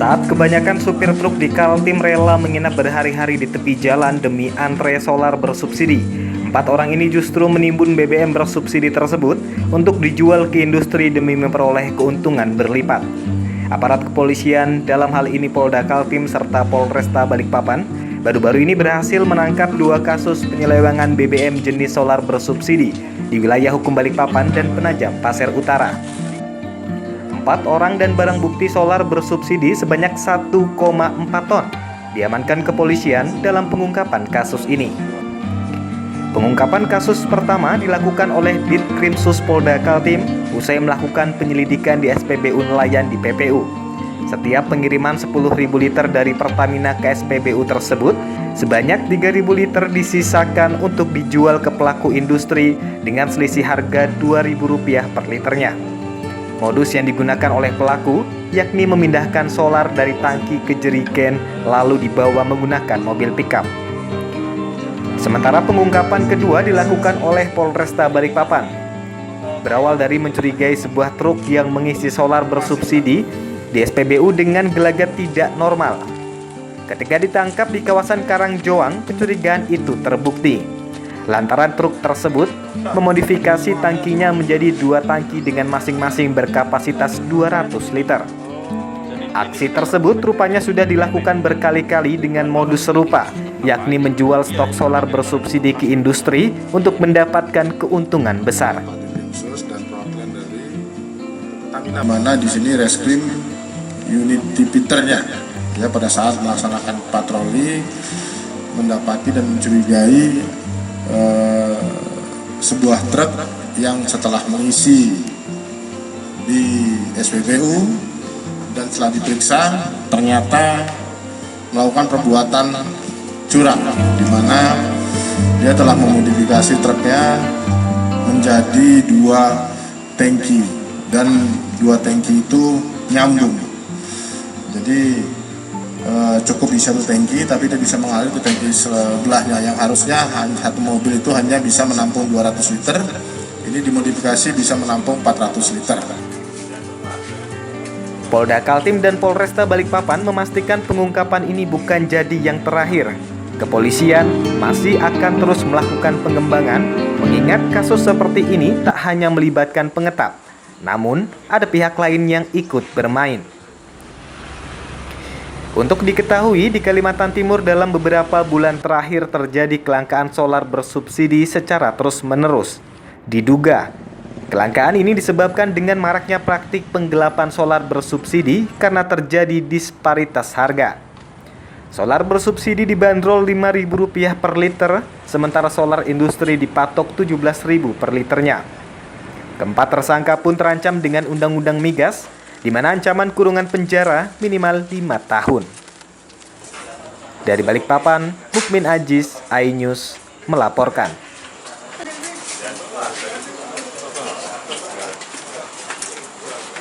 Saat kebanyakan supir truk di Kaltim rela menginap berhari-hari di tepi jalan demi antre solar bersubsidi, 4 orang ini justru menimbun BBM bersubsidi tersebut untuk dijual ke industri demi memperoleh keuntungan berlipat. Aparat kepolisian, dalam hal ini Polda Kaltim serta Polresta Balikpapan, baru-baru ini berhasil menangkap 2 kasus penyelewengan BBM jenis solar bersubsidi di wilayah hukum Balikpapan dan Penajam, Pasir Utara. 4 orang dan barang bukti solar bersubsidi sebanyak 1,4 ton diamankan kepolisian dalam pengungkapan kasus ini. Pengungkapan kasus pertama dilakukan oleh Ditkrimsus Polda Kaltim usai melakukan penyelidikan di SPBU Nelayan di PPU. Setiap pengiriman 10.000 liter dari Pertamina ke SPBU tersebut, sebanyak 3.000 liter disisakan untuk dijual ke pelaku industri dengan selisih harga Rp2.000 per liternya. Modus yang digunakan oleh pelaku yakni memindahkan solar dari tangki ke jerigen lalu dibawa menggunakan mobil pickup. Sementara pengungkapan kedua dilakukan oleh Polresta Balikpapan. Berawal dari mencurigai sebuah truk yang mengisi solar bersubsidi di SPBU dengan gelagat tidak normal. Ketika ditangkap di kawasan Karangjoang, kecurigaan itu terbukti. Lantaran truk tersebut memodifikasi tangkinya menjadi 2 tangki dengan masing-masing berkapasitas 200 liter. Aksi tersebut rupanya sudah dilakukan berkali-kali dengan modus serupa, yakni menjual stok solar bersubsidi ke industri untuk mendapatkan keuntungan besar. Mana di sini reskrim unit tipiternya, ya, pada saat melaksanakan patroli mendapati dan mencurigai sebuah truk yang setelah mengisi di SPBU dan setelah diperiksa ternyata melakukan perbuatan curang, di mana dia telah memodifikasi truknya menjadi 2 tangki dan 2 tangki itu nyambung. Jadi cukup di 1 tangki, tapi dia bisa mengalir ke tangki sebelahnya yang harusnya satu mobil itu hanya bisa menampung 200 liter. Ini dimodifikasi bisa menampung 400 liter. Polda Kaltim dan Polresta Balikpapan memastikan pengungkapan ini bukan jadi yang terakhir. Kepolisian masih akan terus melakukan pengembangan, mengingat kasus seperti ini tak hanya melibatkan pengetap, namun ada pihak lain yang ikut bermain. Untuk diketahui, di Kalimantan Timur dalam beberapa bulan terakhir terjadi kelangkaan solar bersubsidi secara terus-menerus. Diduga, kelangkaan ini disebabkan dengan maraknya praktik penggelapan solar bersubsidi karena terjadi disparitas harga. Solar bersubsidi dibanderol Rp5.000 per liter, sementara solar industri dipatok Rp17.000 per liternya. Keempat tersangka pun terancam dengan Undang-Undang Migas, di mana ancaman kurungan penjara minimal 5 tahun. Dari Balikpapan, Mukmin Aziz, iNews melaporkan.